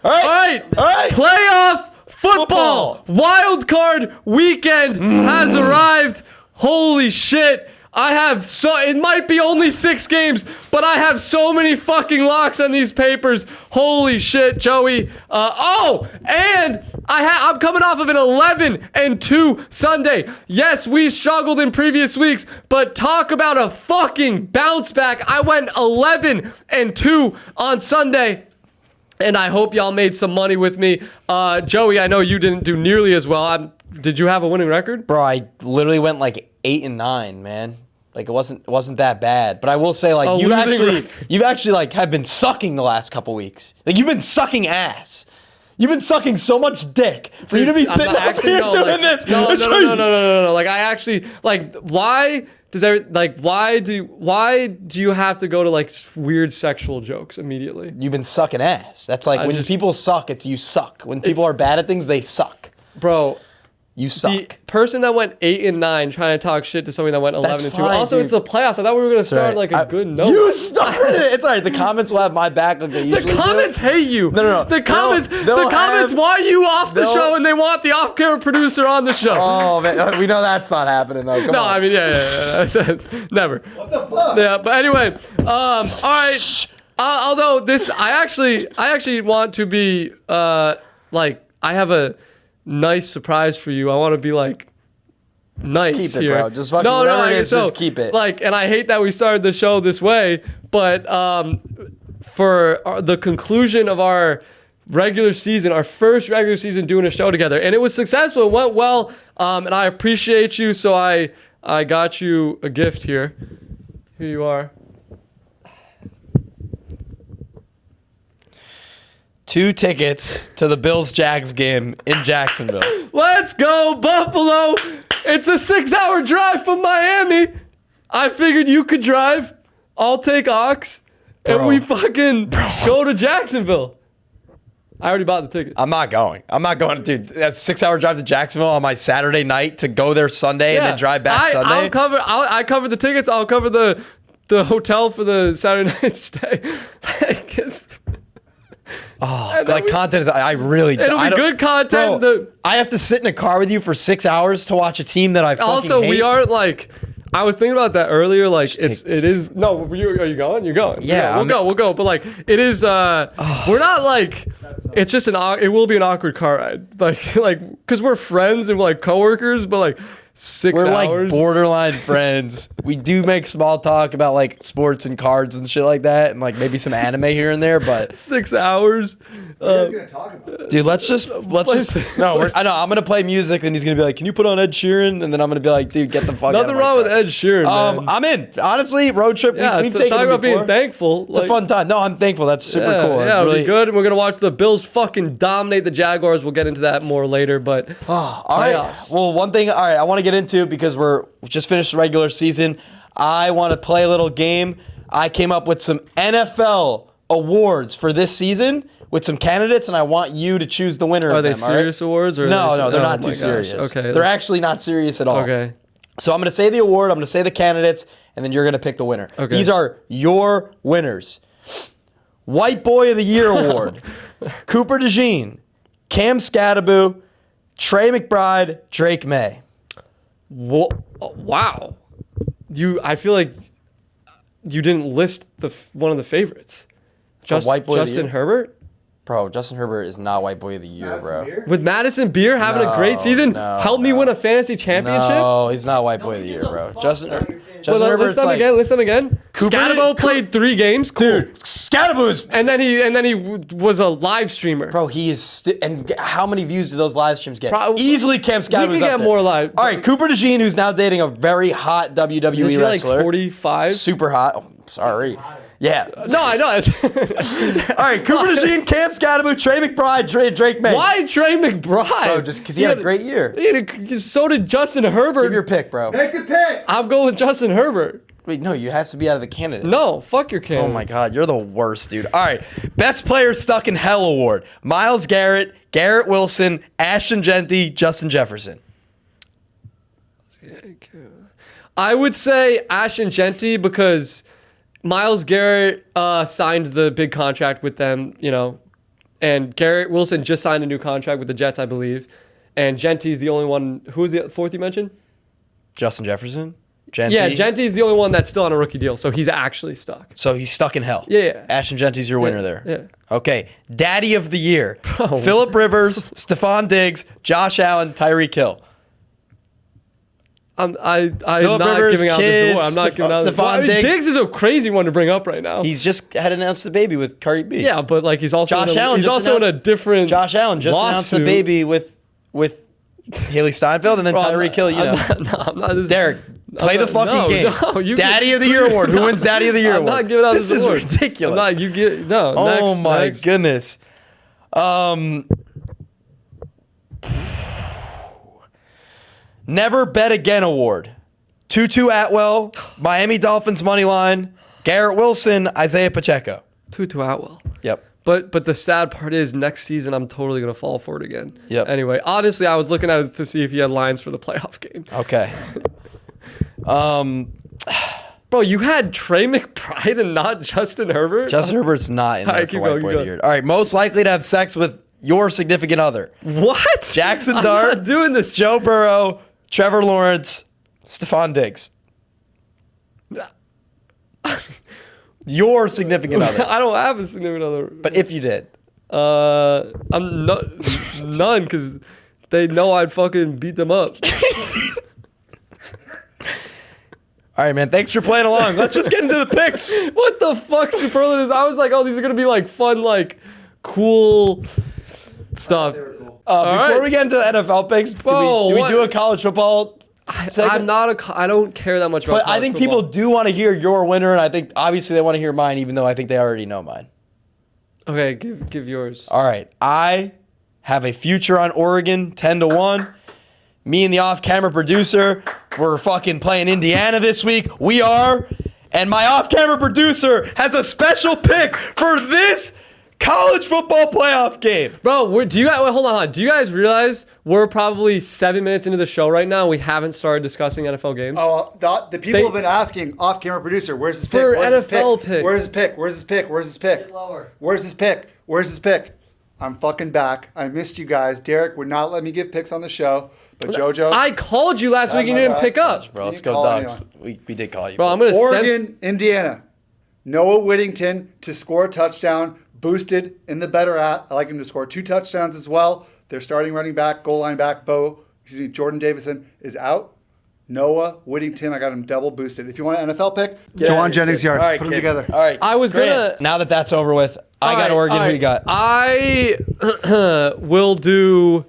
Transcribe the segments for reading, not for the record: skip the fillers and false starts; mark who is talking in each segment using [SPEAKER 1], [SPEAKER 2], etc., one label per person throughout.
[SPEAKER 1] All right.
[SPEAKER 2] Playoff football. Wild card weekend has arrived. Holy shit. It might be only 6 games, but I have so many fucking locks on these papers. Holy shit, Joey. And I'm coming off of an 11-2 Sunday. Yes, we struggled in previous weeks, but talk about a fucking bounce back. I went 11-2 on Sunday. And I hope y'all made some money with me. Joey, I know you didn't do nearly as well. Did you have a winning record?
[SPEAKER 1] Bro, I literally went like 8-9, man. Like it wasn't that bad. But I will say, like, you've actually like have been sucking the last couple weeks. Like you've been sucking ass. You've been sucking so much dick for you to be sitting up here doing this.
[SPEAKER 2] No. Like I actually why do you have to go to like weird sexual jokes immediately?
[SPEAKER 1] You've been sucking ass. That's like when people suck, it's you suck. When people are bad at things, they suck.
[SPEAKER 2] Bro,
[SPEAKER 1] you suck.
[SPEAKER 2] The person that went 8-9 trying to talk shit to somebody that went 11-2. Also,
[SPEAKER 1] dude.
[SPEAKER 2] It's the playoffs. I thought we were gonna start like a good note.
[SPEAKER 1] You started it. It's alright. The comments will have my back.
[SPEAKER 2] The comments hate you.
[SPEAKER 1] No.
[SPEAKER 2] The comments want you off the show, and they want the off-camera producer on the show.
[SPEAKER 1] Oh man, we know that's not happening though. Come on.
[SPEAKER 2] I mean, yeah. Never.
[SPEAKER 1] What the fuck?
[SPEAKER 2] Yeah, but anyway, all right. Although I actually want to be like, I have a nice surprise for you. I want to be like nice
[SPEAKER 1] just keep
[SPEAKER 2] here.
[SPEAKER 1] it, bro. Just fucking whatever it is, just keep it.
[SPEAKER 2] Like, and I hate that we started the show this way, but for the conclusion of our regular season, our first regular season doing a show together, and it was successful. It went well, and I appreciate you. So I got you a gift here. Here you are.
[SPEAKER 1] 2 tickets to the Bills-Jags game in Jacksonville.
[SPEAKER 2] Let's go, Buffalo. It's a 6-hour drive from Miami. I figured you could drive. I'll take Ox, and we fucking go to Jacksonville. I already bought the tickets.
[SPEAKER 1] I'm not going. Dude, that's a 6-hour drive to Jacksonville on my Saturday night to go there Sunday and then drive back Sunday.
[SPEAKER 2] I cover the tickets. I'll cover the hotel for the Saturday night stay.
[SPEAKER 1] Content is. It'll
[SPEAKER 2] be good content.
[SPEAKER 1] Bro, I have to sit in a car with you for 6 hours to watch a team that I fucking hate.
[SPEAKER 2] We aren't like. I was thinking about that earlier. Like it is. No, are you going? You're going.
[SPEAKER 1] Yeah,
[SPEAKER 2] we'll go. But like it is. We're not like. It's just it will be an awkward car ride. Like because we're friends and we're like coworkers, but like. 6 hours.
[SPEAKER 1] We're like borderline friends. We do make small talk about like sports and cards and shit like that, and like maybe some anime here and there. But
[SPEAKER 2] 6 hours.
[SPEAKER 3] Gonna talk about
[SPEAKER 1] dude, let's just. No, I know. I'm gonna play music, and he's gonna be like, "Can you put on Ed Sheeran?" And then I'm gonna be like, "Dude, get the fuck."
[SPEAKER 2] Nothing wrong with Ed Sheeran. Man.
[SPEAKER 1] I'm in. Honestly, road trip.
[SPEAKER 2] Yeah,
[SPEAKER 1] we've taken
[SPEAKER 2] talking about
[SPEAKER 1] before.
[SPEAKER 2] being thankful.
[SPEAKER 1] It's a fun time. No, I'm thankful. That's super cool.
[SPEAKER 2] Yeah, it'll be good. And we're gonna watch the Bills fucking dominate the Jaguars. We'll get into that more later. But
[SPEAKER 1] all right. Well, one thing. All right, I want to get into because we just finished the regular season. I want to play a little game. I came up with some NFL awards for this season with some candidates, and I want you to choose the winner of them.
[SPEAKER 2] Are they serious awards? Or
[SPEAKER 1] no, they're not too serious.
[SPEAKER 2] Okay.
[SPEAKER 1] They're actually not serious at all.
[SPEAKER 2] Okay.
[SPEAKER 1] So I'm going to say the award, I'm going to say the candidates, and then you're going to pick the winner.
[SPEAKER 2] Okay.
[SPEAKER 1] These are your winners. White Boy of the Year Award, Cooper DeJean, Cam Scadaboo, Trey McBride, Drake May.
[SPEAKER 2] Wow. I feel like you didn't list one of the favorites.
[SPEAKER 1] White Boy of the
[SPEAKER 2] Justin
[SPEAKER 1] Year?
[SPEAKER 2] Herbert?
[SPEAKER 1] Bro, Justin Herbert is not White Boy of the Year, bro.
[SPEAKER 2] With Madison Beer having a great season, helped me win a fantasy championship?
[SPEAKER 1] No, he's not White Boy of the Year, bro. Justin Herbert's
[SPEAKER 2] list them again. Scadaboo played 3 games. Cool.
[SPEAKER 1] Dude, Scadaboo's.
[SPEAKER 2] And then he was a live streamer.
[SPEAKER 1] Bro, he is. And how many views do those live streams get?
[SPEAKER 2] Easily
[SPEAKER 1] Cam Scadaboo's.
[SPEAKER 2] We can get more live.
[SPEAKER 1] All right, Cooper DeJean, who's now dating a very hot WWE wrestler.
[SPEAKER 2] Like 45.
[SPEAKER 1] Super hot. Oh, sorry. Yeah.
[SPEAKER 2] No, I know.
[SPEAKER 1] All right, Cooper DeJean, Cam Scadaboo, Trey McBride, Drake May.
[SPEAKER 2] Why Trey McBride?
[SPEAKER 1] Bro, just because he had a great year.
[SPEAKER 2] So did Justin Herbert.
[SPEAKER 1] Give your pick, bro.
[SPEAKER 3] Make the pick.
[SPEAKER 2] I'm going with Justin Herbert.
[SPEAKER 1] Wait, no, you has to be out of the candidate.
[SPEAKER 2] No, fuck your candidate.
[SPEAKER 1] Oh my God, you're the worst, dude. All right, Best Player Stuck in Hell Award: Myles Garrett, Garrett Wilson, Ashton Genty, Justin Jefferson.
[SPEAKER 2] I would say Ashton Genty because Myles Garrett signed the big contract with them, And Garrett Wilson just signed a new contract with the Jets, I believe. And Genty's the only one. Who was the fourth you mentioned?
[SPEAKER 1] Justin Jefferson? Genty?
[SPEAKER 2] Yeah, Genty's the only one that's still on a rookie deal, so he's actually stuck.
[SPEAKER 1] So he's stuck in hell.
[SPEAKER 2] Yeah.
[SPEAKER 1] Ashton Genty's your winner there.
[SPEAKER 2] Yeah.
[SPEAKER 1] Okay. Daddy of the year.
[SPEAKER 2] Bro.
[SPEAKER 1] Phillip Rivers, Stephon Diggs, Josh Allen, Tyreek Hill.
[SPEAKER 2] I'm not
[SPEAKER 1] Rivers,
[SPEAKER 2] giving out
[SPEAKER 1] kids,
[SPEAKER 2] this award. I'm not giving out this
[SPEAKER 1] Stephon
[SPEAKER 2] award.
[SPEAKER 1] Diggs.
[SPEAKER 2] Diggs is a crazy one to bring up right now.
[SPEAKER 1] He's just had announced the baby with Cardi B.
[SPEAKER 2] Yeah, but like he's also
[SPEAKER 1] Josh Allen
[SPEAKER 2] he's
[SPEAKER 1] just
[SPEAKER 2] also in a different
[SPEAKER 1] Josh Allen just announced the
[SPEAKER 2] lawsuit.
[SPEAKER 1] baby with Haley Steinfeld and then
[SPEAKER 2] Bro,
[SPEAKER 1] Tyreek Hill, you know.
[SPEAKER 2] I'm not this,
[SPEAKER 1] Derek, play the fucking game.
[SPEAKER 2] No,
[SPEAKER 1] Daddy of the Year award. Who wins Daddy of the Year
[SPEAKER 2] I'm
[SPEAKER 1] award?
[SPEAKER 2] not giving out
[SPEAKER 1] this
[SPEAKER 2] this award.
[SPEAKER 1] is ridiculous.
[SPEAKER 2] I'm not, you get no.
[SPEAKER 1] Oh
[SPEAKER 2] next,
[SPEAKER 1] my
[SPEAKER 2] next.
[SPEAKER 1] goodness. Never Bet Again award. Tutu Atwell, Miami Dolphins money line, Garrett Wilson, Isaiah Pacheco.
[SPEAKER 2] Tutu Atwell.
[SPEAKER 1] Yep.
[SPEAKER 2] But the sad part is next season I'm totally gonna fall for it again.
[SPEAKER 1] Yep.
[SPEAKER 2] Anyway, honestly, I was looking at it to see if he had lines for the playoff game.
[SPEAKER 1] Okay.
[SPEAKER 2] Bro, you had Trey McBride and not Justin Herbert.
[SPEAKER 1] Justin Herbert's not in there
[SPEAKER 2] All right,
[SPEAKER 1] for
[SPEAKER 2] keep
[SPEAKER 1] White
[SPEAKER 2] going,
[SPEAKER 1] Boy
[SPEAKER 2] keep
[SPEAKER 1] of the
[SPEAKER 2] going.
[SPEAKER 1] Year. All right, most likely to have sex with your significant other.
[SPEAKER 2] What?
[SPEAKER 1] Jackson
[SPEAKER 2] I'm
[SPEAKER 1] Dart,
[SPEAKER 2] not doing this.
[SPEAKER 1] Joe Burrow, Trevor Lawrence, Stephon Diggs. Your significant other.
[SPEAKER 2] I don't have a significant other.
[SPEAKER 1] But if you did.
[SPEAKER 2] I'm not none because they know I'd fucking beat them up.
[SPEAKER 1] All right, man. Thanks for playing along. Let's just get into the picks.
[SPEAKER 2] What the fuck, superlatives? I was like, oh, these are gonna be like fun, like cool stuff.
[SPEAKER 1] Before
[SPEAKER 2] right.
[SPEAKER 1] we get into the NFL picks,
[SPEAKER 2] Whoa,
[SPEAKER 1] do we
[SPEAKER 2] what?
[SPEAKER 1] do a college football segment?
[SPEAKER 2] I'm not I don't care that much about.
[SPEAKER 1] But I think people do want to hear your winner, and I think obviously they want to hear mine, even though I think they already know mine.
[SPEAKER 2] Okay, give yours.
[SPEAKER 1] All right. I have a future on Oregon, 10-1. Me and the off-camera producer, we're fucking playing Indiana this week. We are. And my off-camera producer has a special pick for this college football playoff game.
[SPEAKER 2] Bro, do you guys hold on? Do you guys realize we're probably 7 minutes into the show right now? We haven't started discussing NFL games.
[SPEAKER 3] Oh, the people have been asking off-camera producer, where's his pick?
[SPEAKER 2] For
[SPEAKER 3] Where's his
[SPEAKER 2] NFL
[SPEAKER 3] pick?
[SPEAKER 2] pick.
[SPEAKER 3] Where's his pick? Where's his pick? Where's his pick?
[SPEAKER 4] Lower.
[SPEAKER 3] Where's his pick? Where's his pick? I'm fucking back. I missed you guys. Derek would not let me give picks on the show, but Jojo.
[SPEAKER 2] I called you last week and you
[SPEAKER 3] my
[SPEAKER 2] didn't
[SPEAKER 3] bad.
[SPEAKER 2] pick up.
[SPEAKER 1] Bro,
[SPEAKER 3] You
[SPEAKER 1] let's
[SPEAKER 3] didn't
[SPEAKER 1] go
[SPEAKER 3] call
[SPEAKER 1] Ducks. We did call you.
[SPEAKER 2] Bro, I'm gonna
[SPEAKER 3] Oregon, Indiana. Noah Whittington to score a touchdown, boosted in the better at. I like him to score 2 touchdowns as well. Their starting running back, goal line back, Jordan Davison is out. Noah Whittington, I got him double boosted. If you want an NFL pick, Jawan Jennings yards.
[SPEAKER 1] All right,
[SPEAKER 3] Put them
[SPEAKER 1] kid.
[SPEAKER 3] together.
[SPEAKER 1] All right.
[SPEAKER 2] I was
[SPEAKER 1] Grant,
[SPEAKER 2] gonna-
[SPEAKER 1] Now that that's over with, I got Oregon. Who you got?
[SPEAKER 2] I will do,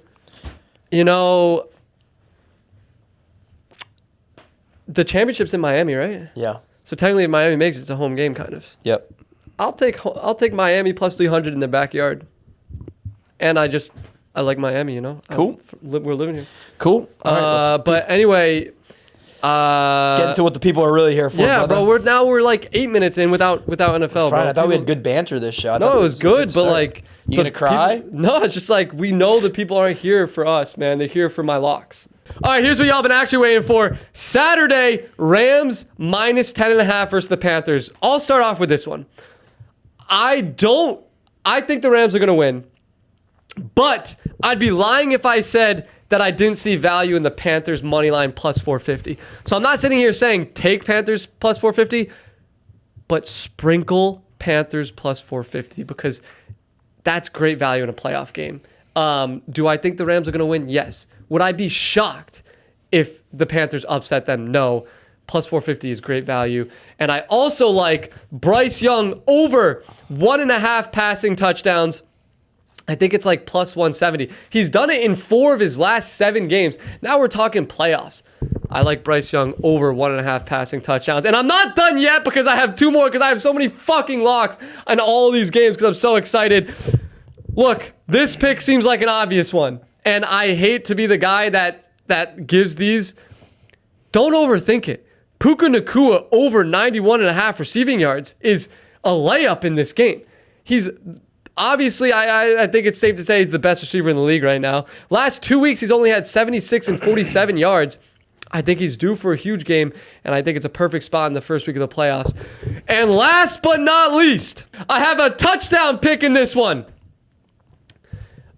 [SPEAKER 2] the championship's in Miami, right?
[SPEAKER 1] Yeah.
[SPEAKER 2] So technically, if Miami makes it, it's a home game, kind of.
[SPEAKER 1] Yep.
[SPEAKER 2] I'll take Miami plus 300 in their backyard, and I like Miami.
[SPEAKER 1] Cool.
[SPEAKER 2] We're living here.
[SPEAKER 1] Cool. All right,
[SPEAKER 2] But anyway,
[SPEAKER 1] let's get into what the people are really here for.
[SPEAKER 2] yeah,
[SPEAKER 1] brother.
[SPEAKER 2] bro. We're like 8 minutes in without NFL.
[SPEAKER 1] Fine,
[SPEAKER 2] bro.
[SPEAKER 1] I thought we had
[SPEAKER 2] People-
[SPEAKER 1] good banter this show. I
[SPEAKER 2] No,
[SPEAKER 1] thought
[SPEAKER 2] it
[SPEAKER 1] this
[SPEAKER 2] was good,
[SPEAKER 1] a
[SPEAKER 2] but
[SPEAKER 1] start.
[SPEAKER 2] like,
[SPEAKER 1] You gonna cry?
[SPEAKER 2] No, it's just like we know the people aren't here for us, man. They're here for my locks. All right, here's what y'all been actually waiting for. Saturday, Rams minus 10.5 versus the Panthers. I'll start off with this one. I think the Rams are gonna win, but I'd be lying if I said that I didn't see value in the Panthers money line plus 450. So I'm not sitting here saying take Panthers plus 450, but sprinkle Panthers plus 450 because that's great value in a playoff game. Do I think the Rams are going to win? Yes. Would I be shocked if the Panthers upset them? No. Plus 450 is great value. And I also like Bryce Young over 1.5 passing touchdowns. I think it's like plus 170. He's done it in 4 of his last 7 games. Now we're talking playoffs. I like Bryce Young over 1.5 passing touchdowns. And I'm not done yet because I have 2 more because I have so many fucking locks on all these games because I'm so excited. Look, this pick seems like an obvious one. And I hate to be the guy that gives these. Don't overthink it. Puka Nacua over 91.5 receiving yards is a layup in this game. He's obviously, I think it's safe to say he's the best receiver in the league right now. Last 2 weeks, he's only had 76 and 47 yards. I think he's due for a huge game, and I think it's a perfect spot in the first week of the playoffs. And last but not least, I have a touchdown pick in this one.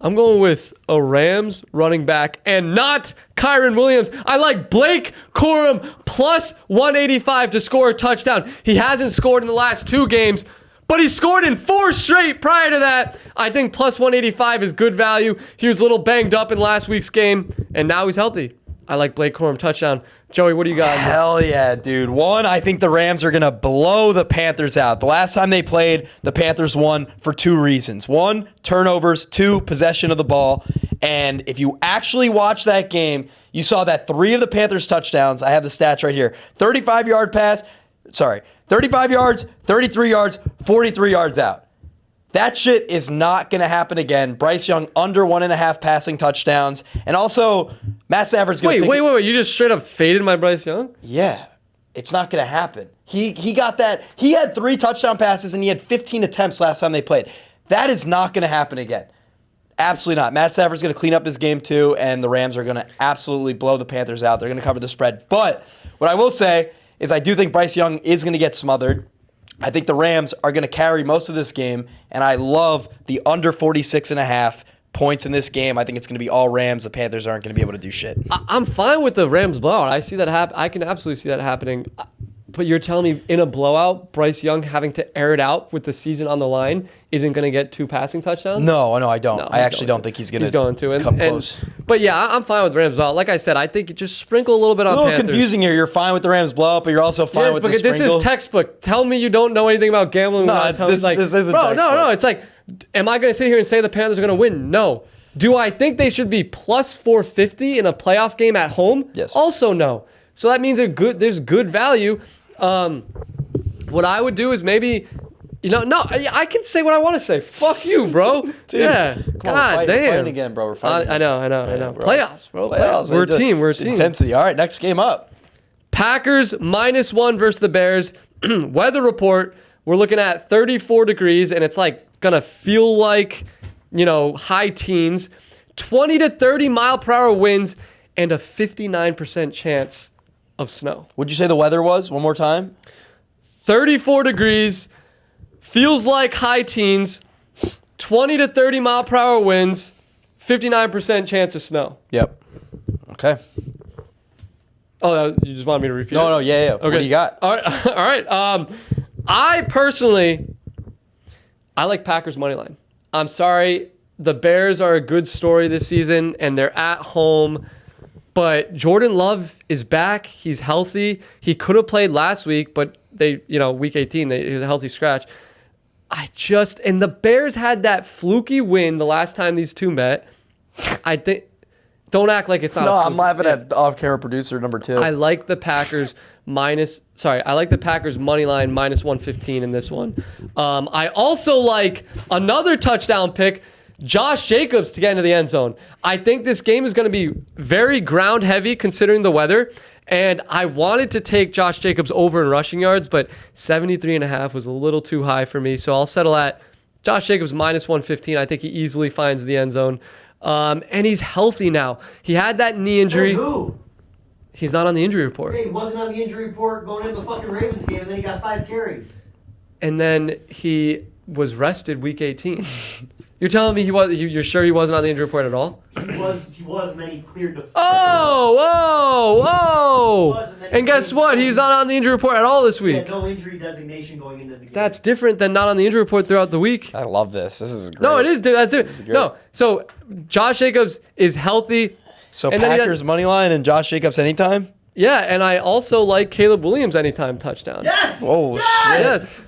[SPEAKER 2] I'm going with a Rams running back and not Kyron Williams. I like Blake Corum plus 185 to score a touchdown. He hasn't scored in the last 2 games, but he scored in 4 straight prior to that. I think plus 185 is good value. He was a little banged up in last week's game, and now he's healthy. I like Blake Corum touchdown. Joey, what do you got?
[SPEAKER 1] Hell yeah, dude. One, I think the Rams are going to blow the Panthers out. The last time they played, the Panthers won for 2 reasons. 1, turnovers. 2, possession of the ball. And if you actually watch that game, you saw that 3 of the Panthers' touchdowns, I have the stats right here, 35-yard pass, 35 yards, 33 yards, 43 yards out. That shit is not going to happen again. Bryce Young under 1.5 passing touchdowns. And also, Matt Stafford's going to
[SPEAKER 2] Wait. You just straight up faded my Bryce Young?
[SPEAKER 1] Yeah. It's not going to happen. He got that. He had 3 touchdown passes and he had 15 attempts last time they played. That is not going to happen again. Absolutely not. Matt Stafford's going to clean up his game too, and the Rams are going to absolutely blow the Panthers out. They're going to cover the spread. But what I will say is I do think Bryce Young is going to get smothered. I think the Rams are going to carry most of this game, and I love the under 46.5 points in this game. I think it's going to be all Rams. The Panthers aren't going to be able to do shit.
[SPEAKER 2] I'm fine with the Rams blowout. I see that I can absolutely see that happening. But you're telling me in a blowout, Bryce Young having to air it out with the season on the line isn't going to get 2 passing touchdowns?
[SPEAKER 1] No, I don't. I actually don't think he's going to come close.
[SPEAKER 2] But yeah, I'm fine with Rams blowout. Like I said, I think you just sprinkle a little bit on Panthers.
[SPEAKER 1] A little confusing here. You're fine with the Rams blowout, but you're also fine with the sprinkle.
[SPEAKER 2] This is textbook. Tell me you don't know anything about gambling.
[SPEAKER 1] No, this isn't
[SPEAKER 2] bro,
[SPEAKER 1] textbook.
[SPEAKER 2] No. It's like, am I going to sit here and say the Panthers are going to win? No. Do I think they should be plus 450 in a playoff game at home?
[SPEAKER 1] Yes.
[SPEAKER 2] Also no. So that means there's good value. What I would do is maybe, I can say what I want to say. Fuck you, bro.
[SPEAKER 1] Dude,
[SPEAKER 2] yeah. God damn.
[SPEAKER 1] We're fighting again, bro. We're fighting.
[SPEAKER 2] I know.
[SPEAKER 1] Bro.
[SPEAKER 2] Playoffs, bro.
[SPEAKER 1] Playoffs.
[SPEAKER 2] We're a team.
[SPEAKER 1] Intensity. All right, next game up.
[SPEAKER 2] Packers -1 versus the Bears. Weather report. We're looking at 34 degrees, and it's like gonna feel like, high teens, 20 to 30 mile per hour winds, and a 59% chance of snow.
[SPEAKER 1] Would you say the weather was? One more time.
[SPEAKER 2] 34 degrees, feels like high teens, 20 to 30 mile per hour winds, 59% chance of snow.
[SPEAKER 1] Yep. Okay.
[SPEAKER 2] Oh, you just wanted me to repeat it?
[SPEAKER 1] No, yeah. Okay. What do you got?
[SPEAKER 2] All right. I personally, I like Packers money line. I'm sorry, the Bears are a good story this season, and they're at home. But Jordan Love is back. He's healthy. He could have played last week, but week 18, he was a healthy scratch. And the Bears had that fluky win the last time these two met. I think, don't act like it's not.
[SPEAKER 1] No, I'm laughing at off-camera producer number 2.
[SPEAKER 2] I like the Packers I like the Packers money line -115 in this one. I also like another touchdown pick, Josh Jacobs to get into the end zone. I think this game is going to be very ground heavy considering the weather. And I wanted to take Josh Jacobs over in rushing yards, but 73.5 was a little too high for me. So I'll settle at Josh Jacobs -115. I think he easily finds the end zone. And he's healthy now. He had that knee injury.
[SPEAKER 4] Who?
[SPEAKER 2] He's not on the injury report.
[SPEAKER 4] Yeah, he wasn't on the injury report going into the fucking Ravens game, and then he got 5 carries.
[SPEAKER 2] And then he was rested week 18. You're telling me you're sure he wasn't on the injury report at all?
[SPEAKER 4] He was, and then he cleared the...
[SPEAKER 2] And guess what? He's not on the injury report at all this week.
[SPEAKER 4] He had no injury designation going into the game.
[SPEAKER 2] That's different than not on the injury report throughout the week.
[SPEAKER 1] I love this. This is great.
[SPEAKER 2] No, it is. That's different. No, so Josh Jacobs is healthy.
[SPEAKER 1] So Packers money line and Josh Jacobs anytime?
[SPEAKER 2] Yeah, and I also like Caleb Williams anytime touchdown.
[SPEAKER 4] Yes!
[SPEAKER 1] Oh,
[SPEAKER 4] yes!
[SPEAKER 1] shit.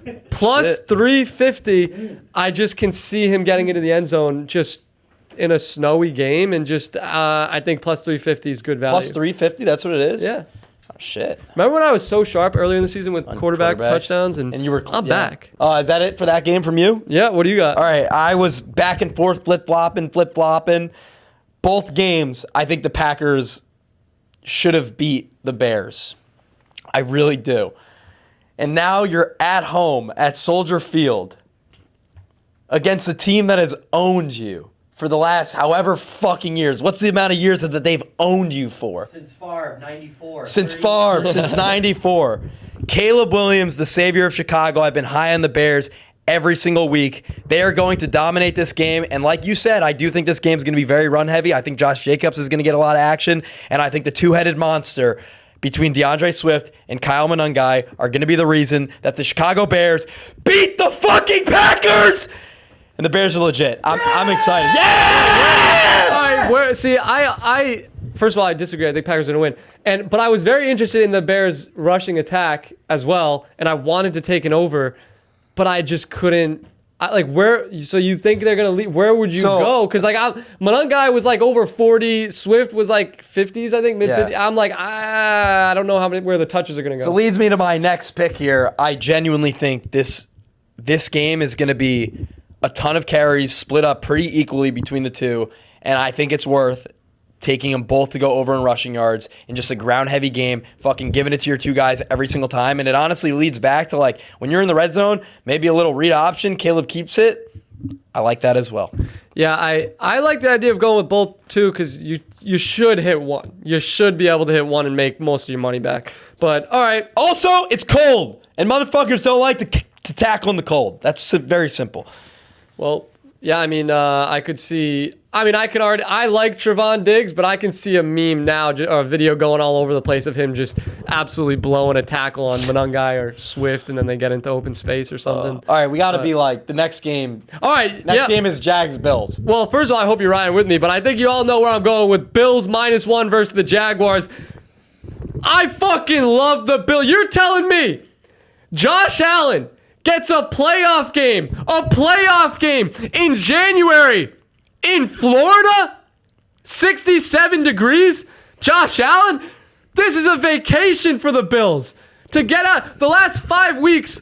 [SPEAKER 2] Yes. Plus 350. I just can see him getting into the end zone just in a snowy game, and just I think plus 350 is good value.
[SPEAKER 1] Plus 350, that's what it is?
[SPEAKER 2] Yeah.
[SPEAKER 1] Oh, shit.
[SPEAKER 2] Remember when I was so sharp earlier in the season with quarterback touchdowns? And
[SPEAKER 1] you were
[SPEAKER 2] I'm back.
[SPEAKER 1] Is that it for that game from you?
[SPEAKER 2] Yeah, what do you got?
[SPEAKER 1] All right, I was back and forth, flip-flopping. Both games, I think the Packers should have beat the Bears. I really do. And now you're at home at Soldier Field against a team that has owned you for the last however fucking years. What's the amount of years that they've owned you for?
[SPEAKER 4] Since Favre, 94.
[SPEAKER 1] Since Favre, since 94. Caleb Williams, the savior of Chicago. I've been high on the Bears every single week. They are going to dominate this game. And like you said, I do think this game is going to be very run heavy. I think Josh Jacobs is going to get a lot of action. And I think the two-headed monster between DeAndre Swift and Kyle Monangai are going to be the reason that the Chicago Bears beat the fucking Packers. And the Bears are legit. I'm excited. Yeah!
[SPEAKER 2] All right, I first of all, I disagree. I think Packers are going to win. But I was very interested in the Bears rushing attack as well, and I wanted to take an over, but I just couldn't. Where? So you think they're going to leave? Where would you go? Because Monangai was like over 40. Swift was like 50s, I think, mid-50s. Yeah. I'm like, I don't know where the touches are going to go.
[SPEAKER 1] So leads me to my next pick here. I genuinely think this game is going to be a ton of carries split up pretty equally between the two, and I think it's worth taking them both to go over in rushing yards in just a ground-heavy game, fucking giving it to your two guys every single time. And it honestly leads back to, like, when you're in the red zone, maybe a little read option, Caleb keeps it. I like that as well.
[SPEAKER 2] Yeah, I like the idea of going with both, too, because you should hit one. You should be able to hit one and make most of your money back. But, all right.
[SPEAKER 1] Also, it's cold, and motherfuckers don't like to tackle in the cold. That's very simple.
[SPEAKER 2] Well, yeah, I mean, I could see. I mean, I like Trevon Diggs, but I can see a meme now, or a video going all over the place of him just absolutely blowing a tackle on Monangai or Swift, and then they get into open space or something.
[SPEAKER 1] All right, we got to be like the next game.
[SPEAKER 2] All right,
[SPEAKER 1] next game is Jags-Bills.
[SPEAKER 2] Well, first of all, I hope you're riding with me, but I think you all know where I'm going with Bills -1 versus the Jaguars. I fucking love the Bills. You're telling me Josh Allen gets a playoff game in January in Florida? 67 degrees? Josh Allen? This is a vacation for the Bills. To get out, the last 5 weeks,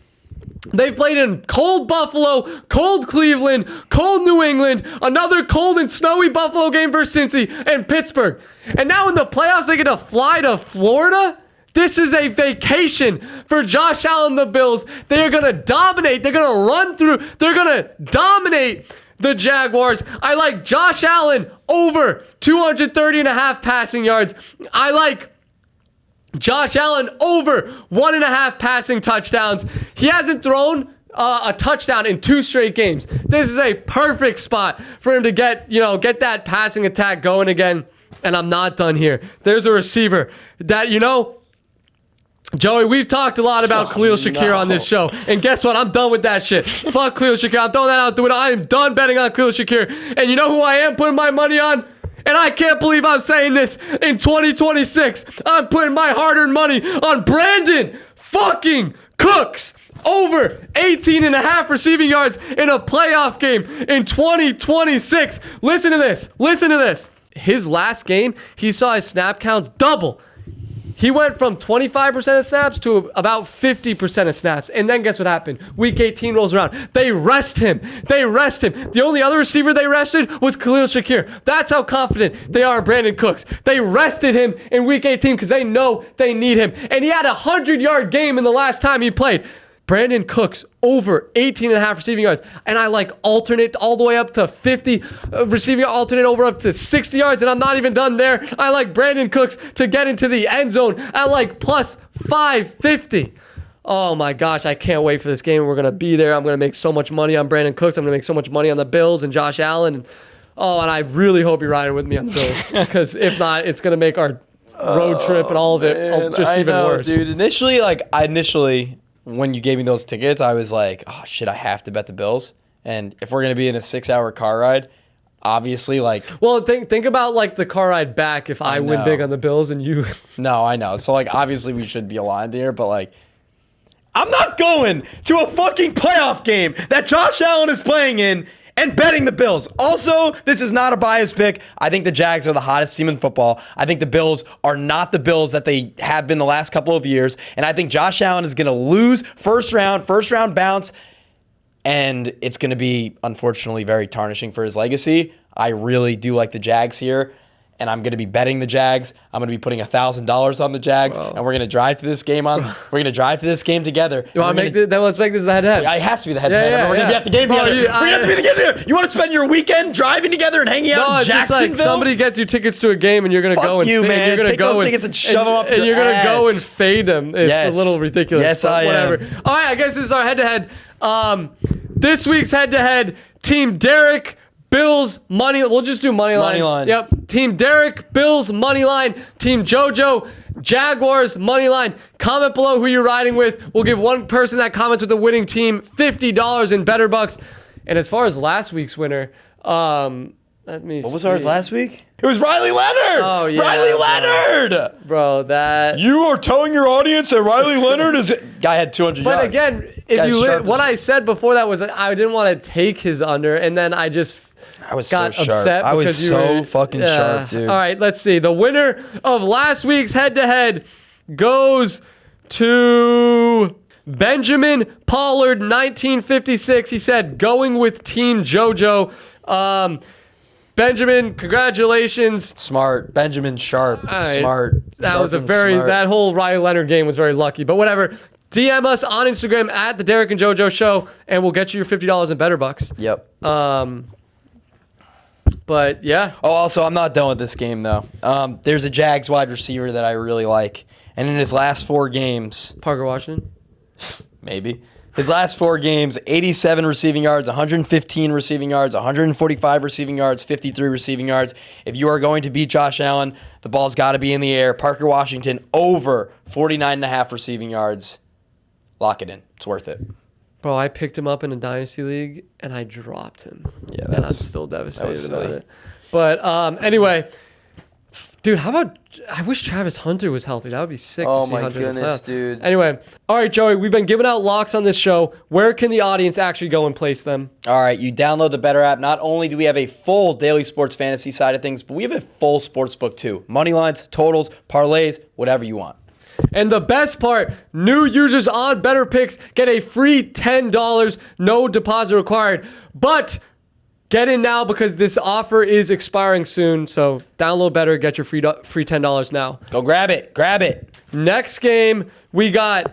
[SPEAKER 2] they've played in cold Buffalo, cold Cleveland, cold New England, another cold and snowy Buffalo game versus Cincy, and Pittsburgh. And now in the playoffs, they get to fly to Florida? This is a vacation for Josh Allen and the Bills. They are going to dominate. They're going to run through. They're going to dominate the Jaguars. I like Josh Allen over 230.5 passing yards. I like Josh Allen over 1.5 passing touchdowns. He hasn't thrown a touchdown in 2 straight games. This is a perfect spot for him to get that passing attack going again. And I'm not done here. There's a receiver that, Joey, we've talked a lot about Khalil Shakir on this show. And guess what? I'm done with that shit. Fuck Khalil Shakir. I'm throwing that out the window. I am done betting on Khalil Shakir. And you know who I am putting my money on? And I can't believe I'm saying this in 2026. I'm putting my hard-earned money on Brandon fucking Cooks. Over 18.5 receiving yards in a playoff game in 2026. Listen to this. His last game, he saw his snap counts double. He went from 25% of snaps to about 50% of snaps. And then guess what happened? Week 18 rolls around. They rest him. The only other receiver they rested was Khalil Shakir. That's how confident they are in Brandon Cooks. They rested him in Week 18 because they know they need him. And he had a 100-yard game in the last time he played. Brandon Cooks over 18.5 receiving yards. And I like alternate all the way up to 50 receiving, alternate over up to 60 yards. And I'm not even done there. I like Brandon Cooks to get into the end zone at like plus 550. Oh my gosh, I can't wait for this game. We're going to be there. I'm going to make so much money on Brandon Cooks. I'm going to make so much money on the Bills and Josh Allen. And I really hope you're riding with me on the Bills. Because if not, it's going to make our road trip and all of it just even worse.
[SPEAKER 1] Dude, initially, when you gave me those tickets, I was like, oh, shit, I have to bet the Bills. And if we're going to be in a 6-hour car ride, obviously,
[SPEAKER 2] Well, think about, the car ride back if I win big on the Bills and you...
[SPEAKER 1] No, I know. So, obviously we should be aligned here, but, I'm not going to a fucking playoff game that Josh Allen is playing in and betting the Bills. Also, this is not a biased pick. I think the Jags are the hottest team in football. I think the Bills are not the Bills that they have been the last couple of years. And I think Josh Allen is going to lose first round bounce. And it's going to be, unfortunately, very tarnishing for his legacy. I really do like the Jags here. And I'm going to be betting the Jags. I'm going to be putting $1,000 on the Jags, and we're going to drive to this game We're going to drive to this game together.
[SPEAKER 2] You want to make let's make this the head-to-head.
[SPEAKER 1] It has to be the head-to-head. We're going to be at the game together. We're going to have to be the game together. You want to spend your weekend driving together and hanging out in Jacksonville?
[SPEAKER 2] Just somebody gets you tickets to a game, and you're going to go and
[SPEAKER 1] you're going to go tickets and shove them up your
[SPEAKER 2] and you're going to go and fade them. It's
[SPEAKER 1] Yes.
[SPEAKER 2] a little ridiculous.
[SPEAKER 1] Yes,
[SPEAKER 2] but
[SPEAKER 1] I
[SPEAKER 2] whatever.
[SPEAKER 1] am.
[SPEAKER 2] All right, I guess this is our head-to-head. This week's head-to-head, Team Derek, Bills, money. We'll just do money line.
[SPEAKER 1] Money line.
[SPEAKER 2] Yep. Team Derek, Bills, money line. Team Jojo, Jaguars, money line. Comment below who you're riding with. We'll give one person that comments with the winning team $50 in Better Bucks. And as far as last week's winner, let me see.
[SPEAKER 1] What was ours last week? It was Riley Leonard.
[SPEAKER 2] Oh, yeah.
[SPEAKER 1] Riley Leonard.
[SPEAKER 2] Bro, that.
[SPEAKER 1] You are telling your audience that Riley Leonard is. Guy had 200 yards.
[SPEAKER 2] But again, if
[SPEAKER 1] Guy's
[SPEAKER 2] you
[SPEAKER 1] sharp
[SPEAKER 2] what
[SPEAKER 1] as-
[SPEAKER 2] I said before that was that I didn't want to take his under, and then I just
[SPEAKER 1] was
[SPEAKER 2] got
[SPEAKER 1] so sharp.
[SPEAKER 2] upset.
[SPEAKER 1] I was
[SPEAKER 2] because you
[SPEAKER 1] so
[SPEAKER 2] were,
[SPEAKER 1] fucking sharp, dude.
[SPEAKER 2] All right, let's see. The winner of last week's head-to-head goes to Benjamin Pollard, 1956. He said, going with Team Jojo. Benjamin, congratulations.
[SPEAKER 1] Smart. Benjamin Sharp.
[SPEAKER 2] right.
[SPEAKER 1] Smart.
[SPEAKER 2] That was a
[SPEAKER 1] Sharp and
[SPEAKER 2] very,
[SPEAKER 1] smart.
[SPEAKER 2] that whole Riley Leonard game was very lucky, but whatever. DM us on Instagram at the Derek and JoJo Show, and we'll get you your $50 in Better Bucks.
[SPEAKER 1] Yep.
[SPEAKER 2] But yeah,
[SPEAKER 1] Oh, also, I'm not done with this game, though. There's a Jags wide receiver that I really like. And in his last 4 games,
[SPEAKER 2] Parker Washington.
[SPEAKER 1] maybe, his last 4 games, 87 receiving yards, 115 receiving yards, 145 receiving yards, 53 receiving yards. If you are going to beat Josh Allen, the ball's got to be in the air. Parker Washington over 49.5 receiving yards. Lock it in. It's worth it.
[SPEAKER 2] Bro, I picked him up in a dynasty league and I dropped him.
[SPEAKER 1] Yeah,
[SPEAKER 2] and I'm
[SPEAKER 1] that's-
[SPEAKER 2] still
[SPEAKER 1] that
[SPEAKER 2] devastated
[SPEAKER 1] was
[SPEAKER 2] about
[SPEAKER 1] silly.
[SPEAKER 2] it. But anyway, dude, how about I wish Travis Hunter was healthy. That would be sick
[SPEAKER 1] Oh
[SPEAKER 2] to see
[SPEAKER 1] my
[SPEAKER 2] Hunter in the
[SPEAKER 1] goodness,
[SPEAKER 2] playoffs.
[SPEAKER 1] dude.
[SPEAKER 2] Anyway, all right, Joey, we've been giving out locks on this show. Where can the audience actually go and place them?
[SPEAKER 1] All right, you download the Better app. Not only do we have a full daily sports fantasy side of things, but we have a full sports book too. Money lines, totals, parlays, whatever you want.
[SPEAKER 2] And the best part, new users on Better Picks get a free $10, no deposit required. But get in now because this offer is expiring soon. So download Better, get your free $10 now.
[SPEAKER 1] Go grab it. Grab it.
[SPEAKER 2] Next game, we got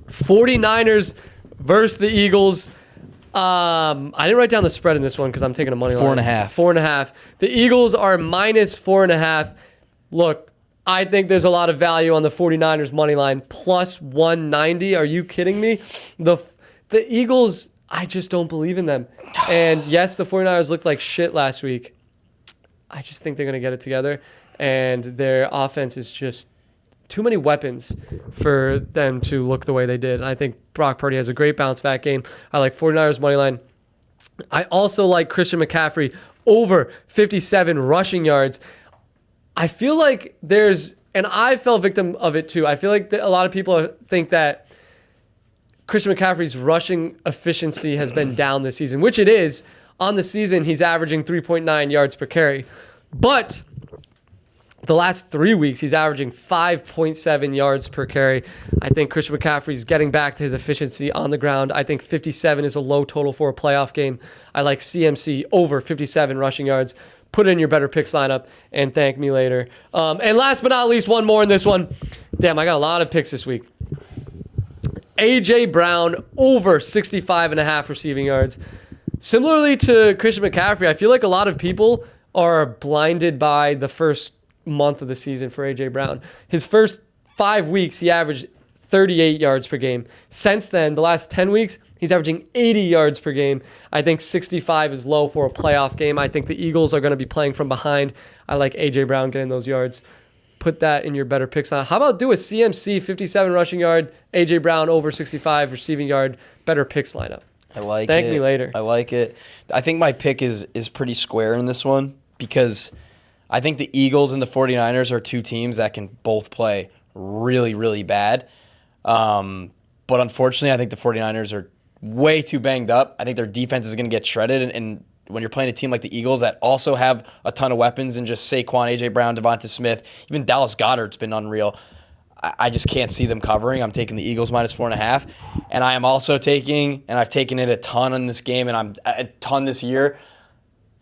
[SPEAKER 2] 49ers versus the Eagles. I didn't write down the spread in this one because I'm taking a money line.
[SPEAKER 1] 4.5.
[SPEAKER 2] 4.5. The Eagles are minus 4.5. Look, I think there's a lot of value on the 49ers money line, plus 190. Are you kidding me? The Eagles, I just don't believe in them. And yes, the 49ers looked like shit last week. I just think they're going to get it together. And their offense is just too many weapons for them to look the way they did. And I think Brock Purdy has a great bounce back game. I like 49ers money line. I also like Christian McCaffrey over 57 rushing yards. I feel like and I fell victim of it too. I feel like a lot of people think that Christian McCaffrey's rushing efficiency has been down this season, which it is. On the season, he's averaging 3.9 yards per carry. But the last 3 weeks, he's averaging 5.7 yards per carry. I think Christian McCaffrey's getting back to his efficiency on the ground. I think 57 is a low total for a playoff game. I like CMC over 57 rushing yards. Put it in your Better Picks lineup and thank me later. And last but not least, one more in this one. Damn, I got a lot of picks this week. A.J. Brown over 65.5 receiving yards. Similarly to Christian McCaffrey, I feel like a lot of people are blinded by the first month of the season for A.J. Brown. His first 5 weeks, he averaged 38 yards per game. Since then, the last 10 weeks, he's averaging 80 yards per game. I think 65 is low for a playoff game. I think the Eagles are going to be playing from behind. I like A.J. Brown getting those yards. Put that in your Better Picks on. How about do a CMC 57 rushing yard, A.J. Brown over 65 receiving yard, Better Picks lineup?
[SPEAKER 1] I like it.
[SPEAKER 2] Thank me later.
[SPEAKER 1] I like it. I think my pick is pretty square in this one because I think the Eagles and the 49ers are two teams that can both play really, really bad. But unfortunately, I think the 49ers are way too banged up. I think their defense is going to get shredded. And when you're playing a team like the Eagles that also have a ton of weapons and just Saquon, A.J. Brown, Devonta Smith, even Dallas Goedert's been unreal. I just can't see them covering. I'm taking the Eagles minus 4.5. And I am also taking, and I've taken it a ton in this game, and I'm a ton this year.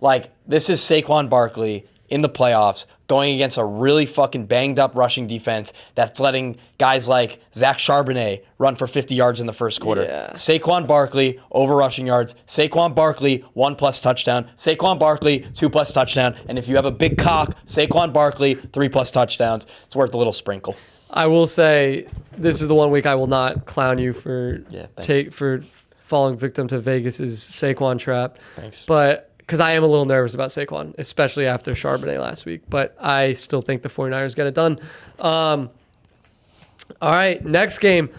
[SPEAKER 1] Like, this is Saquon Barkley in the playoffs going against a really fucking banged up rushing defense that's letting guys like Zach Charbonnet run for 50 yards in the first quarter.
[SPEAKER 2] Yeah.
[SPEAKER 1] Saquon Barkley over rushing yards. Saquon Barkley 1+ touchdown. Saquon Barkley 2+ touchdown. And if you have a big cock, Saquon Barkley 3+ touchdowns. It's worth a little sprinkle.
[SPEAKER 2] I will say this is the one week I will not clown you for
[SPEAKER 1] Yeah, thanks.
[SPEAKER 2] falling victim to Vegas's Saquon trap.
[SPEAKER 1] Thanks.
[SPEAKER 2] But because I am a little nervous about Saquon, especially after Charbonnet last week. But I still think the 49ers get it done. All right, next game,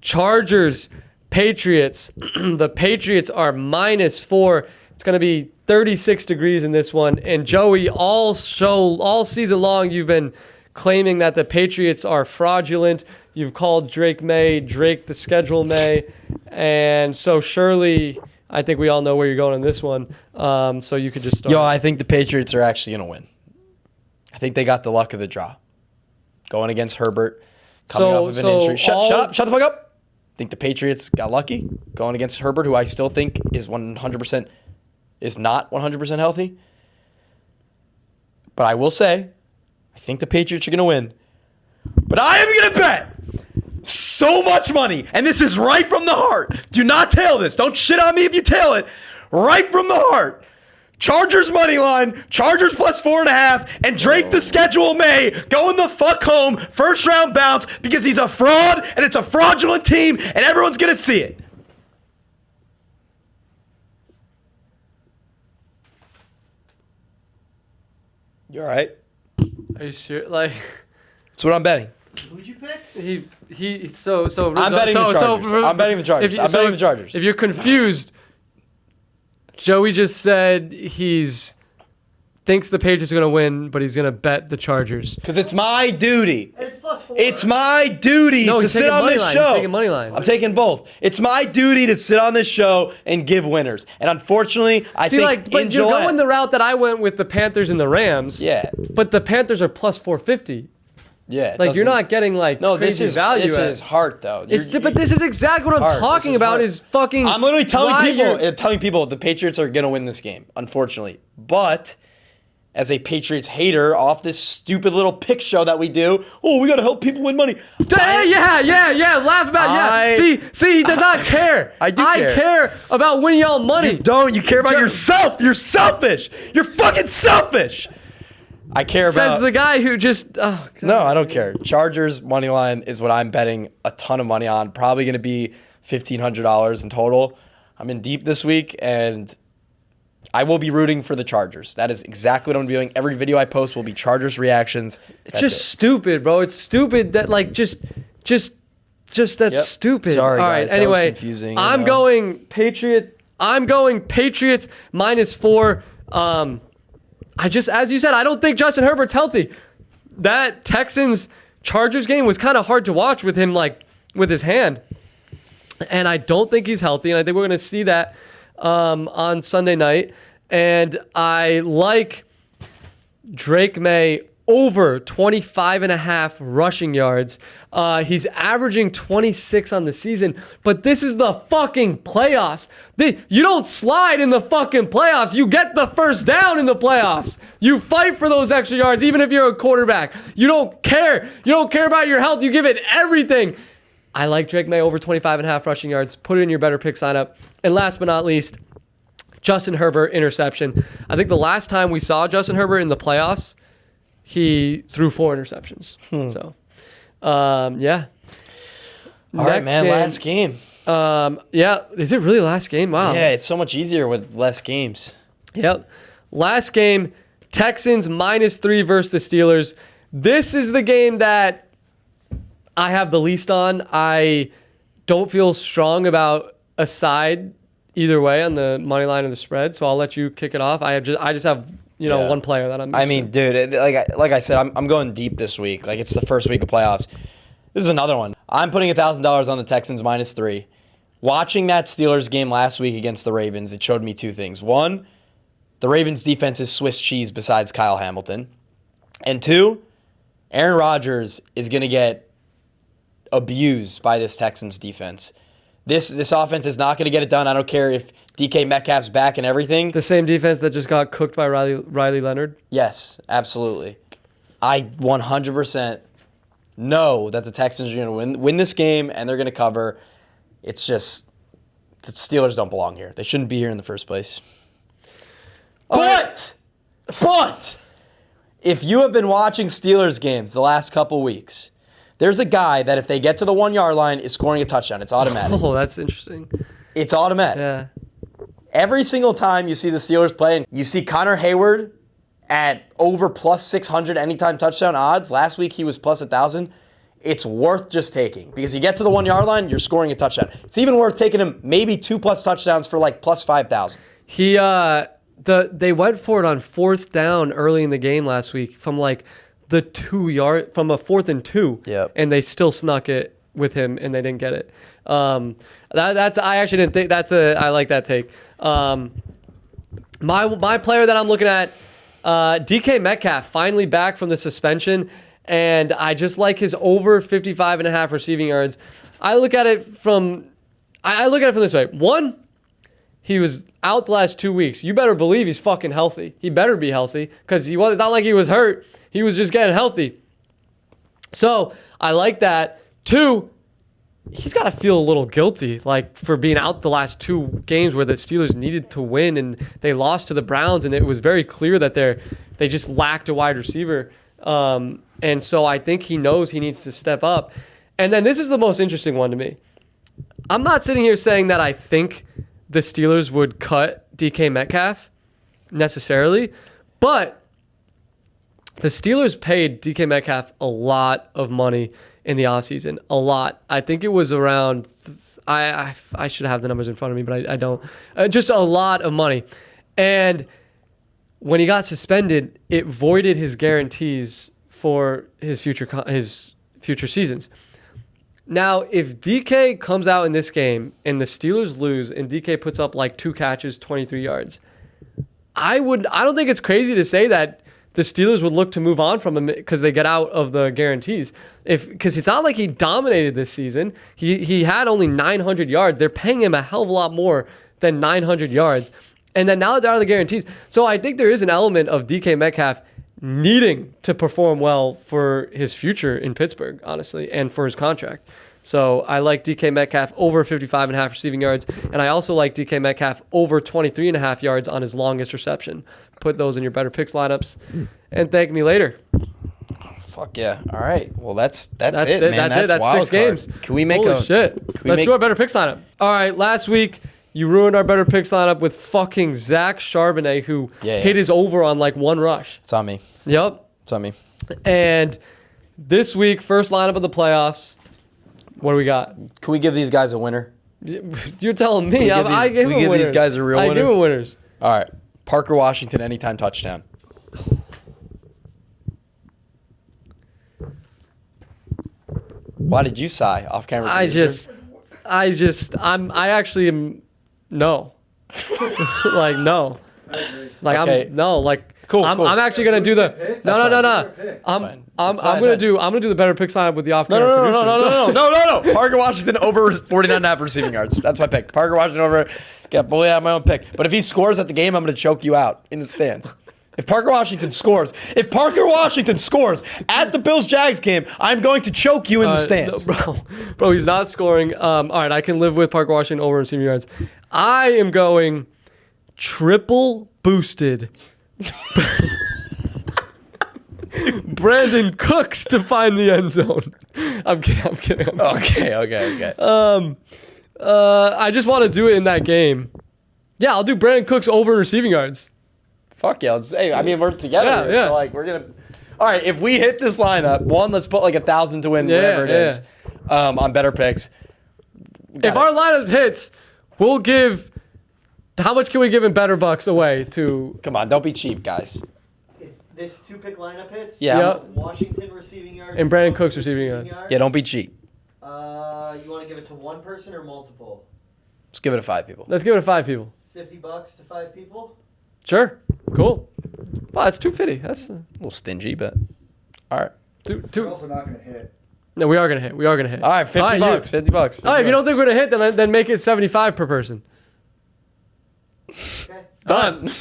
[SPEAKER 2] Chargers, Patriots. The Patriots are -4. It's going to be 36 degrees in this one. And Joey, all season long, you've been claiming that the Patriots are fraudulent. You've called Drake the schedule May. And so surely, I think we all know where you're going in this one. So you could just start.
[SPEAKER 1] Yo, I think the Patriots are actually going to win. I think they got the luck of the draw. Going against Herbert, coming off of an injury. Shut the fuck up. I think the Patriots got lucky going against Herbert, who I still think is not 100% healthy. But I will say, I think the Patriots are going to win. But I am going to bet so much money, and this is right from the heart. Do not tail this. Don't shit on me if you tail it. Right from the heart. Chargers money line, Chargers +4.5, and Drake the schedule May going the fuck home, first round bounce, because he's a fraud and it's a fraudulent team and everyone's gonna see it. You all right?
[SPEAKER 2] Are you sure? Like,
[SPEAKER 1] That's what I'm betting.
[SPEAKER 4] Who'd you pick?
[SPEAKER 1] I'm betting the Chargers. I'm betting the Chargers. I'm betting the Chargers.
[SPEAKER 2] If you're confused, Joey just said thinks the Patriots are going to win, but he's going to bet the Chargers.
[SPEAKER 1] Because it's my duty.
[SPEAKER 4] It's +4.
[SPEAKER 1] It's my duty to sit on this show.
[SPEAKER 2] He's taking money line.
[SPEAKER 1] I'm taking both. It's my duty to sit on this show and give winners. And unfortunately, I think
[SPEAKER 2] but you're going the route that I went with the Panthers and the Rams.
[SPEAKER 1] Yeah.
[SPEAKER 2] But the Panthers are +450.
[SPEAKER 1] Yeah.
[SPEAKER 2] Like, you're not getting, like, crazy value.
[SPEAKER 1] This is heart, though.
[SPEAKER 2] But this is exactly what I'm talking about is fucking...
[SPEAKER 1] I'm literally telling people the Patriots are going to win this game, unfortunately. But as a Patriots hater off this stupid little pick show that we do, we got to help people win money.
[SPEAKER 2] Yeah, laugh about it. See, he does not care.
[SPEAKER 1] I
[SPEAKER 2] care about winning y'all money.
[SPEAKER 1] You don't. You care about yourself. You're selfish. You're fucking selfish. I care about...
[SPEAKER 2] Says the guy who just... Oh,
[SPEAKER 1] no, I don't care. Chargers money line is what I'm betting a ton of money on. Probably going to be $1,500 in total. I'm in deep this week, and I will be rooting for the Chargers. That is exactly what I'm doing. Every video I post will be Chargers reactions.
[SPEAKER 2] It's just stupid, bro. It's stupid that, like, just that's stupid.
[SPEAKER 1] Sorry,
[SPEAKER 2] all right,
[SPEAKER 1] guys.
[SPEAKER 2] anyway,
[SPEAKER 1] That was confusing,
[SPEAKER 2] I'm going Patriots -4. As you said, I don't think Justin Herbert's healthy. That Texans-Chargers game was kind of hard to watch with him, like, with his hand. And I don't think he's healthy, and I think we're going to see that on Sunday night. And I like Drake May over 25.5 rushing yards. He's averaging 26 on the season, but this is the fucking playoffs. You don't slide in the fucking playoffs. You get the first down in the playoffs. You fight for those extra yards, even if you're a quarterback. You don't care. You don't care about your health. You give it everything. I like Drake May over 25.5 rushing yards. Put it in your better pick sign up. And last but not least, Justin Herbert interception. I think the last time we saw Justin Herbert in the playoffs, he threw 4 interceptions. So, yeah.
[SPEAKER 1] All right, man. Last game.
[SPEAKER 2] Yeah. Is it really last game? Wow.
[SPEAKER 1] Yeah, it's so much easier with less games.
[SPEAKER 2] Yep. Last game, Texans -3 versus the Steelers. This is the game that I have the least on. I don't feel strong about a side either way on the money line or the spread, so I'll let you kick it off. I just have one player that I'm using.
[SPEAKER 1] I mean, dude, like I said, I'm going deep this week. Like, it's the first week of playoffs. This is another one. I'm putting $1,000 on the Texans -3. Watching that Steelers game last week against the Ravens, it showed me 2 things. 1, the Ravens defense is Swiss cheese besides Kyle Hamilton. And 2, Aaron Rodgers is going to get abused by this Texans defense. This offense is not going to get it done. I don't care if DK Metcalf's back and everything.
[SPEAKER 2] The same defense that just got cooked by Riley Leonard?
[SPEAKER 1] Yes, absolutely. I 100% know that the Texans are going to win this game, and they're going to cover. It's just the Steelers don't belong here. They shouldn't be here in the first place. But if you have been watching Steelers games the last couple weeks, there's a guy that if they get to the 1-yard line is scoring a touchdown. It's automatic.
[SPEAKER 2] Oh, that's interesting.
[SPEAKER 1] It's automatic.
[SPEAKER 2] Yeah.
[SPEAKER 1] Every single time you see the Steelers play, and you see Connor Hayward at over plus 600 anytime touchdown odds. Last week he was plus 1,000. It's worth just taking because you get to the 1 yard line, you're scoring a touchdown. It's even worth taking him maybe 2+ touchdowns for like plus 5,000.
[SPEAKER 2] They went for it on 4th down early in the game last week from like the 2 yard from a 4th and 2.
[SPEAKER 1] Yep.
[SPEAKER 2] And they still snuck it with him and they didn't get it. That's I actually didn't think I like that take. My player that I'm looking at, DK Metcalf, finally back from the suspension, and I just like his over 55.5 receiving yards. I look at it from this way. One, he was out the last 2 weeks. You better believe he's fucking healthy. He better be healthy because it's not like he was hurt. He was just getting healthy. So I like that. Two, he's got to feel a little guilty, like for being out the last 2 games where the Steelers needed to win and they lost to the Browns, and it was very clear that they just lacked a wide receiver. And so I think he knows he needs to step up. And then this is the most interesting one to me. I'm not sitting here saying that I think the Steelers would cut DK Metcalf necessarily, but the Steelers paid DK Metcalf a lot of money in the offseason. A lot. I think it was around, I should have the numbers in front of me, but I don't. Just a lot of money. And when he got suspended, it voided his guarantees for his future seasons. Now, if DK comes out in this game and the Steelers lose and DK puts up like 2 catches, 23 yards, I don't think it's crazy to say that the Steelers would look to move on from him because they get out of the guarantees. Because it's not like he dominated this season. He had only 900 yards. They're paying him a hell of a lot more than 900 yards. And then now that they're out of the guarantees. So I think there is an element of DK Metcalf needing to perform well for his future in Pittsburgh, honestly, and for his contract. So I like DK Metcalf over 55.5 receiving yards, and I also like DK Metcalf over 23.5 yards on his longest reception. Put those in your better picks lineups, and thank me later.
[SPEAKER 1] Fuck yeah! All right, well that's it, man.
[SPEAKER 2] That's it. That's
[SPEAKER 1] wild
[SPEAKER 2] 6 games.
[SPEAKER 1] Can we make
[SPEAKER 2] Holy shit? Let's do our better picks lineup. All right, last week you ruined our better picks lineup with fucking Zach Charbonnet, who hit his over on like 1 rush.
[SPEAKER 1] It's on me.
[SPEAKER 2] Yep.
[SPEAKER 1] It's on me.
[SPEAKER 2] And this week, first lineup of the playoffs. What do we got?
[SPEAKER 1] Can we give these guys a winner?
[SPEAKER 2] You're telling me. I gave them winners.
[SPEAKER 1] Give these guys a real winner?
[SPEAKER 2] I give them winners.
[SPEAKER 1] All right. Parker Washington, anytime touchdown. Why did you sigh off camera?
[SPEAKER 2] I actually am, no. Like, no. Like, okay. Cool. I'm actually gonna do the no. I'm gonna do the better pick sign up with the off-camera producer.
[SPEAKER 1] No. Parker Washington over 49.5 receiving yards. That's my pick. Parker Washington over. Get bullied out of my own pick. But if he scores at the game, I'm gonna choke you out in the stands. If Parker Washington scores at the Bills-Jags game, I'm going to choke you in the stands.
[SPEAKER 2] No, bro, he's not scoring. All right, I can live with Parker Washington over receiving yards. I am going triple boosted. Brandon Cooks to find the end zone. I'm kidding.
[SPEAKER 1] Okay.
[SPEAKER 2] I just want to do it in that game. Yeah, I'll do Brandon Cooks over receiving yards.
[SPEAKER 1] Fuck yeah. We're together. Yeah. So we're going to... All right, if we hit this lineup, let's put like 1,000 to win, whatever it is, on better picks.
[SPEAKER 2] If our lineup hits, we'll give... How much can we give in better bucks away to...
[SPEAKER 1] Come on, don't be cheap, guys.
[SPEAKER 4] If this 2-pick lineup hits, Washington receiving yards...
[SPEAKER 2] And Brandon Cooks receiving yards.
[SPEAKER 1] Yeah, don't be cheap.
[SPEAKER 4] You want to give it to one person or multiple?
[SPEAKER 1] Let's give it to 5 people.
[SPEAKER 2] Let's give it to 5 people.
[SPEAKER 4] $50 to 5 people?
[SPEAKER 2] Sure. Cool. Wow, that's $250. That's
[SPEAKER 1] a little stingy, but... All right.
[SPEAKER 3] We're also not going to hit.
[SPEAKER 2] No, we are going to hit. All
[SPEAKER 1] right, $50. $50.
[SPEAKER 2] All right, if you don't think we're going to hit, then make it $75 per person.
[SPEAKER 4] Okay.
[SPEAKER 1] Done.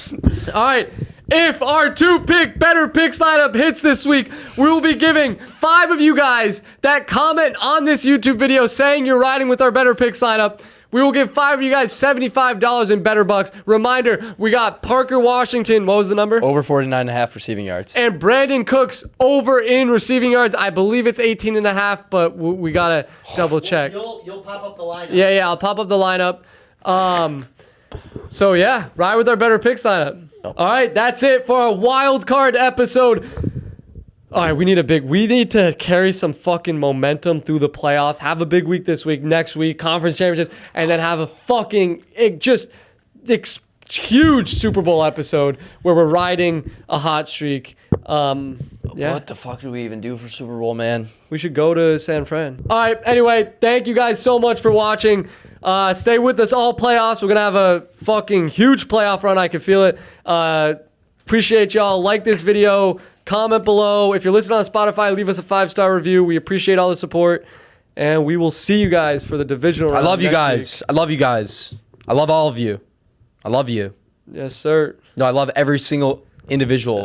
[SPEAKER 2] All right. If our 2-pick better picks lineup hits this week, we will be giving 5 of you guys that comment on this YouTube video saying you're riding with our better picks lineup. We will give 5 of you guys $75 in better bucks. Reminder, we got Parker Washington. What was the number?
[SPEAKER 1] Over 49.5 receiving yards.
[SPEAKER 2] And Brandon Cooks over in receiving yards. I believe it's 18.5, but we got to double check.
[SPEAKER 4] You'll pop up the lineup.
[SPEAKER 2] Yeah, I'll pop up the lineup. So yeah, ride with our better picks lineup. All right, that's it for our wild card episode. All right, we need to carry some fucking momentum through the playoffs. Have a big week this week, next week, conference championship, and then have a fucking huge Super Bowl episode where we're riding a hot streak. Yeah.
[SPEAKER 1] What the fuck do we even do for Super Bowl, man?
[SPEAKER 2] We should go to San Fran. All right, anyway, thank you guys so much for watching. Stay with us all playoffs. We're going to have a fucking huge playoff run. I can feel it. Appreciate y'all. Like this video. Comment below. If you're listening on Spotify, leave us a 5-star review. We appreciate all the support. And we will see you guys for the divisional round.
[SPEAKER 1] I love you guys. I love you guys. I love all of you. I love you.
[SPEAKER 2] Yes, sir.
[SPEAKER 1] No, I love every single individual